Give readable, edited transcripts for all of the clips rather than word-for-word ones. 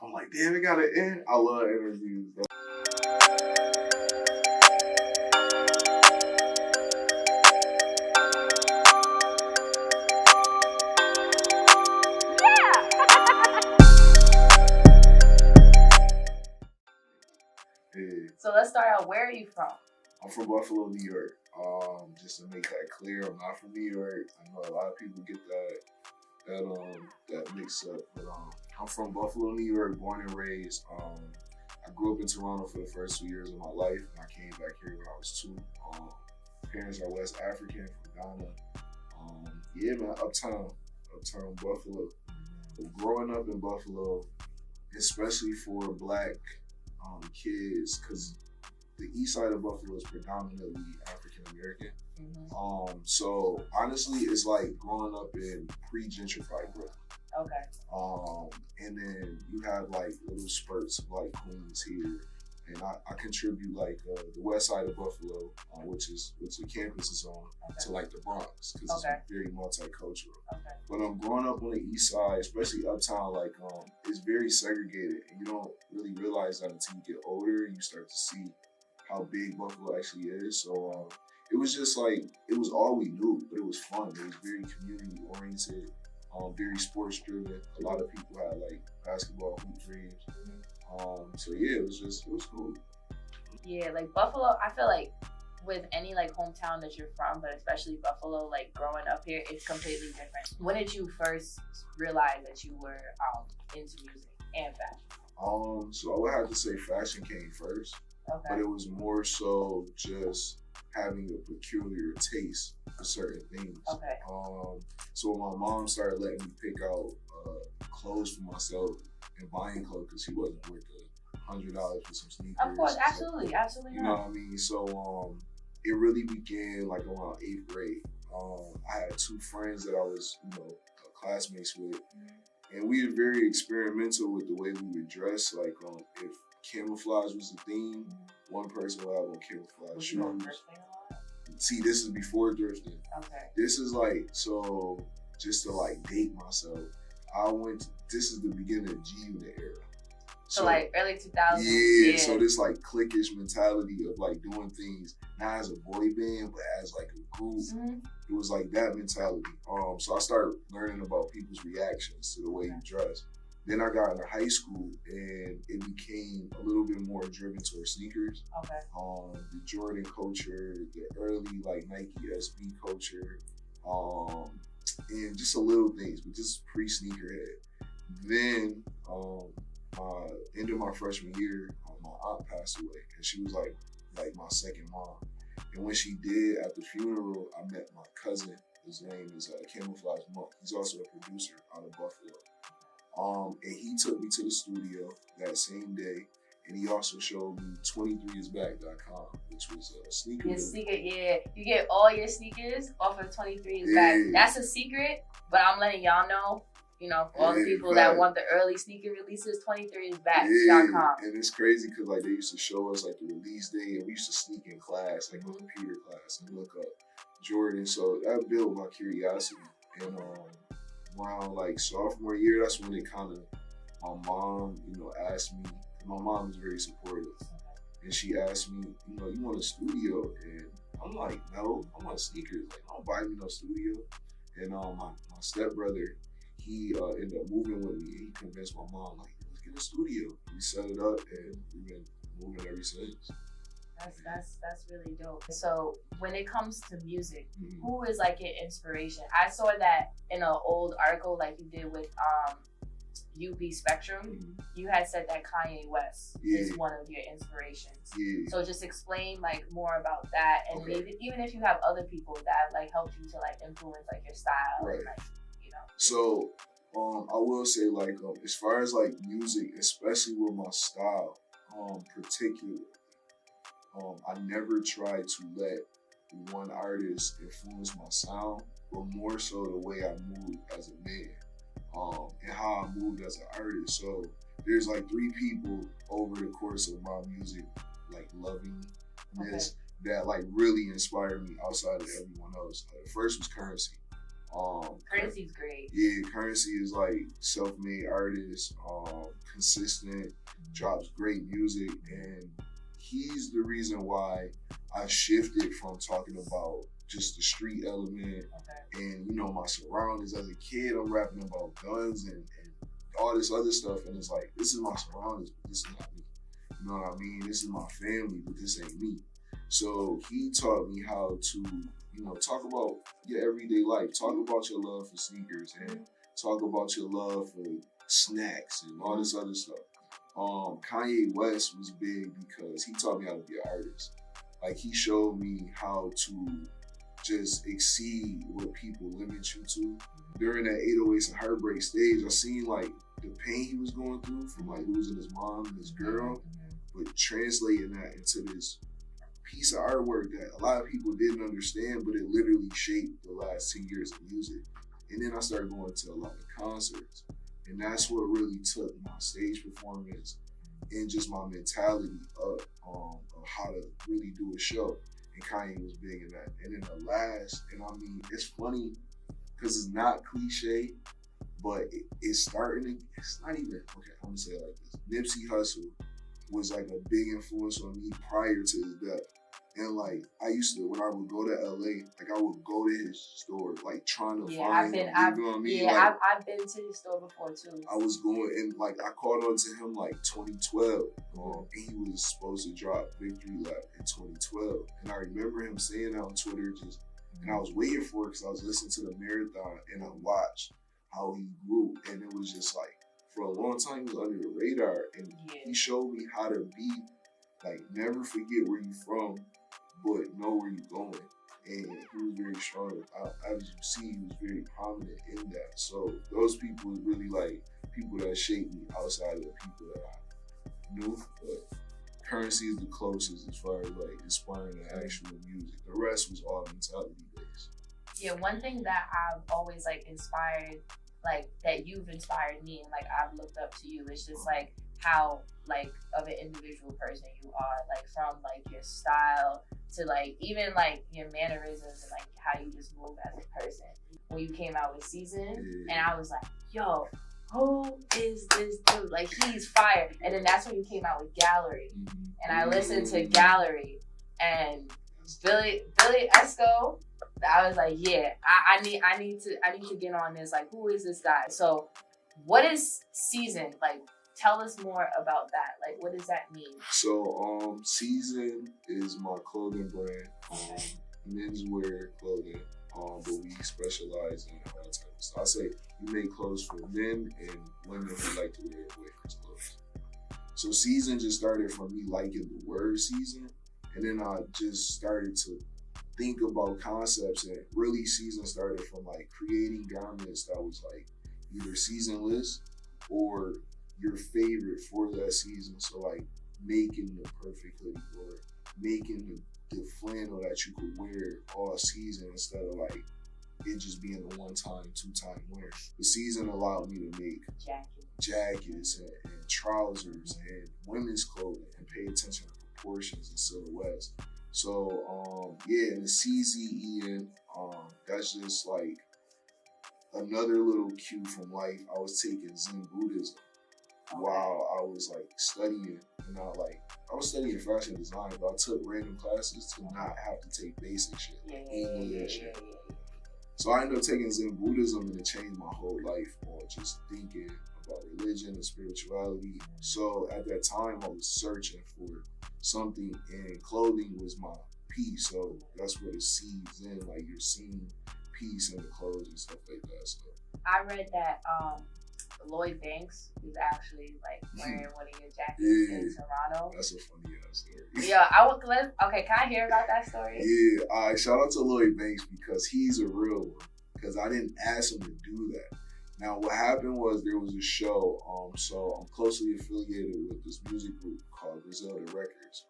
I'm like, damn, it gotta end. I love interviews. So let's start out. Where are you from? I'm from Buffalo, New York. Just to make that clear, I'm not from New York. I know a lot of people get that mix up, but I'm from Buffalo, New York, born and raised. I grew up in Toronto for the first 2 years of my life, and I came back here when I was 2. Parents are West African from Ghana. Yeah, man, Uptown Buffalo. But growing up in Buffalo, especially for Black kids, because the east side of Buffalo is predominantly African American. So honestly, it's like growing up in pre-gentrified Brooklyn. Okay. And then you have like little spurts of like Queens here, and I contribute like the west side of Buffalo, which the campus is on, to like the Bronx, because it's very multicultural. But growing up on the east side, especially Uptown, like it's very segregated, and you don't really realize that until you get older and you start to see how big Buffalo actually is. So it was just like, it was all we knew, but it was fun. It was very community oriented, very sports driven. A lot of people had like basketball hoop dreams. So yeah, it was cool. Yeah, like Buffalo, I feel like with any like hometown that you're from, but especially Buffalo, like growing up here, it's completely different. When did you first realize that you were into music and fashion? So I would have to say fashion came first. But it was more so just having a peculiar taste for certain things. So when my mom started letting me pick out clothes for myself and buying clothes, because she wasn't worth $100 for some sneakers. Of course, absolutely. You know what I mean? So it really began like around 8th grade. I had 2 friends that I was, classmates with, and we were very experimental with the way we would dress. Like if camouflage was the theme, one person would have on camouflage shoes. See, this is before thrifting. This is like, so just to like date myself, this is the beginning of G-Unit era. So like early 2000s. Yeah, so this like cliquish mentality of like doing things not as a boy band, but as like a group. It was like that mentality. So I started learning about people's reactions to the way you dress. Then I got into high school, and it became a little bit more driven towards sneakers. The Jordan culture, the early like Nike SB culture, and just a little things, but just pre-sneakerhead. Then end of my freshman year, my aunt passed away, and she was like my second mom. And when she did, at the funeral, I met my cousin. His name is Camouflage Monk. He's also a producer out of Buffalo. And he took me to the studio that same day, and he also showed me 23isback.com, which was a sneaker. Your sneaker, yeah. You get all your sneakers off of 23isback. That's a secret, but I'm letting y'all know, for all the people that want the early sneaker releases, 23isback.com. And it's crazy because like they used to show us like the release day, and we used to sneak in class, like in computer class, and look up Jordan. So that built my curiosity. And around like sophomore year, that's when it kind of, my mom, asked me. My mom was very supportive, and she asked me, you want a studio? And I'm like, no, I want sneakers. Like, don't buy me no studio. And my stepbrother, he ended up moving with me, and he convinced my mom, like, let's get a studio. We set it up, and we've been moving ever since. That's really dope. So when it comes to music, who is like your inspiration? I saw that in an old article like you did with UB Spectrum. You had said that Kanye West is one of your inspirations. So just explain like more about that, and maybe even if you have other people that like helped you to like influence like your style. And, like, So I will say like as far as like music, especially with my style, particularly. I never tried to let one artist influence my sound, but more so the way I moved as a man, and how I moved as an artist. So there's like 3 people over the course of my music, like lovingness, that like really inspired me outside of everyone else. The first was Currency. Currency's great. Yeah, Currency is like self-made artist, consistent, drops great music, and he's the reason why I shifted from talking about just the street element and my surroundings. As a kid, I'm rapping about guns and all this other stuff, and it's like, this is my surroundings, but this is not me. You know what I mean? This is my family, but this ain't me. So he taught me how to, talk about your everyday life, talk about your love for sneakers, and talk about your love for snacks and all this other stuff. Kanye West was big because he taught me how to be an artist. Like, he showed me how to just exceed what people limit you to. During that 808s and Heartbreak stage, I seen like the pain he was going through from like losing his mom and his girl, but translating that into this piece of artwork that a lot of people didn't understand, but it literally shaped the last 10 years of music. And then I started going to a lot of concerts, and that's what really took my stage performance and just my mentality up of how to really do a show. And Kanye was big in that. And then the last, and I mean, it's funny because it's not cliche, but it's starting to, it's not even, okay, I'm gonna say it like this. Nipsey Hussle was like a big influence on me prior to his death. And like, I used to, when I would go to LA, like I would go to his store, like trying to find him. You know what I mean? Yeah, like, I've been to his store before too. I was going, and like I caught on to him like 2012, and he was supposed to drop Victory Lap in 2012. And I remember him saying that on Twitter, and I was waiting for it because I was listening to the marathon, and I watched how he grew, and it was just like, for a long time he was under the radar, and he showed me how to be like, never forget where you from, but know where you're going. And he was very strong. As you see, he was very prominent in that. So those people was really like people that shaped me outside of the people that I knew. But Currency is the closest as far as like inspiring the actual music. The rest was all mentality based. Yeah, one thing that I've always like inspired, like that you've inspired me and like I've looked up to you, is just like how like of an individual person you are, like from like your style to like even like your mannerisms and like how you just move as a person. When you came out with Season, and I was like, yo, who is this dude? Like, he's fire. And then that's when you came out with Gallery, and I listened to Gallery and Billie Essco. I was like, yeah, I need to get on this. Like, who is this guy? So, what is Season like? Tell us more about that. Like, what does that mean? So, Season is my clothing brand, menswear clothing, but we specialize in all types of stuff. I say we make clothes for men and women who like to wear boyfriend's clothes. So Season just started from me liking the word season, and then I just started to think about concepts, and really Season started from like creating garments that was like either seasonless or your favorite for that season. So like making the perfect hoodie or making the flannel that you could wear all season instead of like it just being a one-time, two-time wear. The Season allowed me to make jackets and trousers and women's clothing and pay attention to proportions and silhouettes. So and the CZEN, that's just like another little cue from life. I was taking Zen Buddhism while I was like studying, and I was studying fashion design, but I took random classes to not have to take basic shit, like English. So I ended up taking Zen Buddhism, and it changed my whole life on just thinking about religion and spirituality. So at that time, I was searching for something, and clothing was my piece. So that's where it seeds in, like you're seeing peace in the clothes and stuff like that. So I read that Lloyd Banks is actually like wearing one of your jackets in Toronto. That's a funny ass story. Yeah, okay, can I hear about that story? Yeah, all right, shout out to Lloyd Banks because he's a real one. Because I didn't ask him to do that. Now, what happened was there was a show, so I'm closely affiliated with this music group called Griselda Records.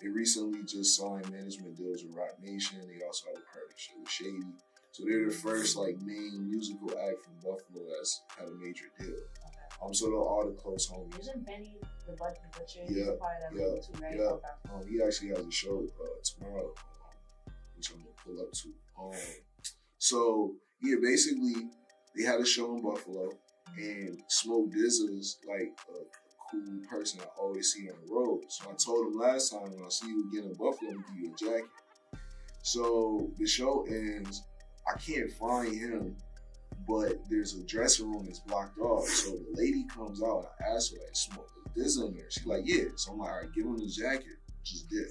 They recently just signed management deals with Rock Nation. They also have a partnership with Shady. So they're the first like main musical act from Buffalo that's had a major deal. So they're all the close homies. Isn't Benny the Butcher? He's a part of that label too, right? Yeah. He actually has a show tomorrow, which I'm gonna pull up to. So Yeah, basically, they had a show in Buffalo, and Smoke Dizzle's like a cool person I always see on the road. So I told him last time, when I see you again in Buffalo, I'm gonna give you a jacket. So the show ends. I can't find him, but there's a dressing room that's blocked off. So the lady comes out and I ask her, like, Smoke Dizzle in there? She's like, yeah. So I'm like, all right, give him the jacket. Just dip.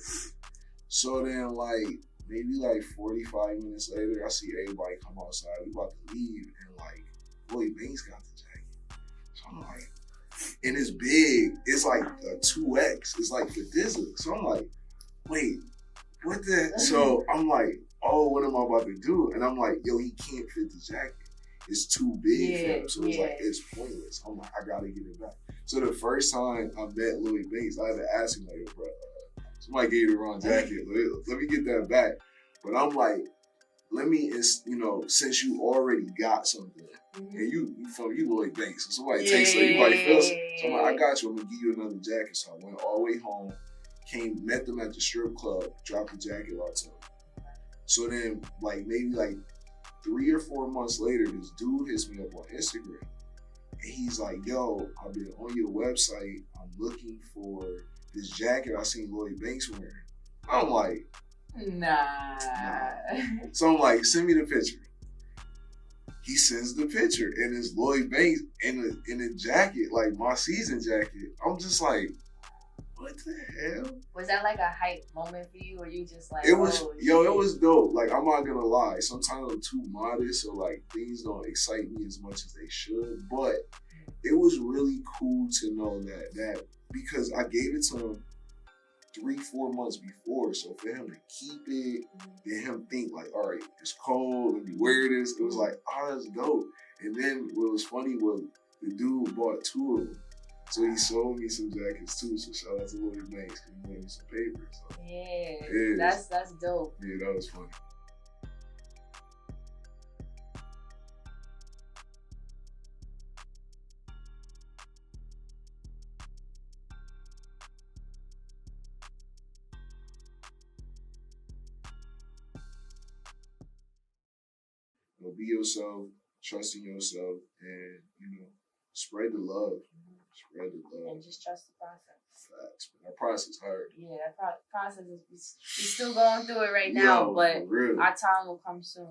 So then, like, maybe like 45 minutes later, I see everybody come outside. We about to leave, and like, Lloyd Banks got the jacket. So I'm like, and it's big. It's like a 2X. It's like for Dizzle. So I'm like, wait, what the? So I'm like, oh, what am I about to do? And I'm like, yo, he can't fit the jacket. It's too big for him. So it's like, it's pointless. I'm like, I gotta get it back. So the first time I met Lloyd Banks, I had to ask him, like, yo, bro, somebody gave you the wrong jacket. Let me get that back. But I'm like, let me, since you already got something, and you Lloyd Banks, so somebody takes something, you might feel something. So I'm like, I got you. I'm gonna give you another jacket. So I went all the way home, met them at the strip club, dropped the jacket off to them. So then, like, maybe like 3 or 4 months later, this dude hits me up on Instagram. And he's like, yo, I've been on your website. I'm looking for this jacket I seen Lloyd Banks wearing. I'm like, nah. So I'm like, send me the picture. He sends the picture, and it's Lloyd Banks in a jacket, like my season jacket. I'm just like, what the hell? Was that like a hype moment for you, or you just like, it was, it was dope. Like, I'm not gonna lie. Sometimes I'm too modest, so like things don't excite me as much as they should. But it was really cool to know that because I gave it to him 3-4 months before. So for him to keep it, then him think like, all right, it's cold, let me wear this. It was like, oh, that's dope. And then what was funny was the dude bought 2 of them. So he sold me some jackets too. So shout out to Lloyd Banks, because he made me some paper. So. Yeah, that's dope. Yeah, that was funny. Be yourself, trust in yourself, and spread the love. Spread the love. And just trust the process. Facts. But that process is hard. Yeah, that process is we're still going through it right now, but our time will come soon.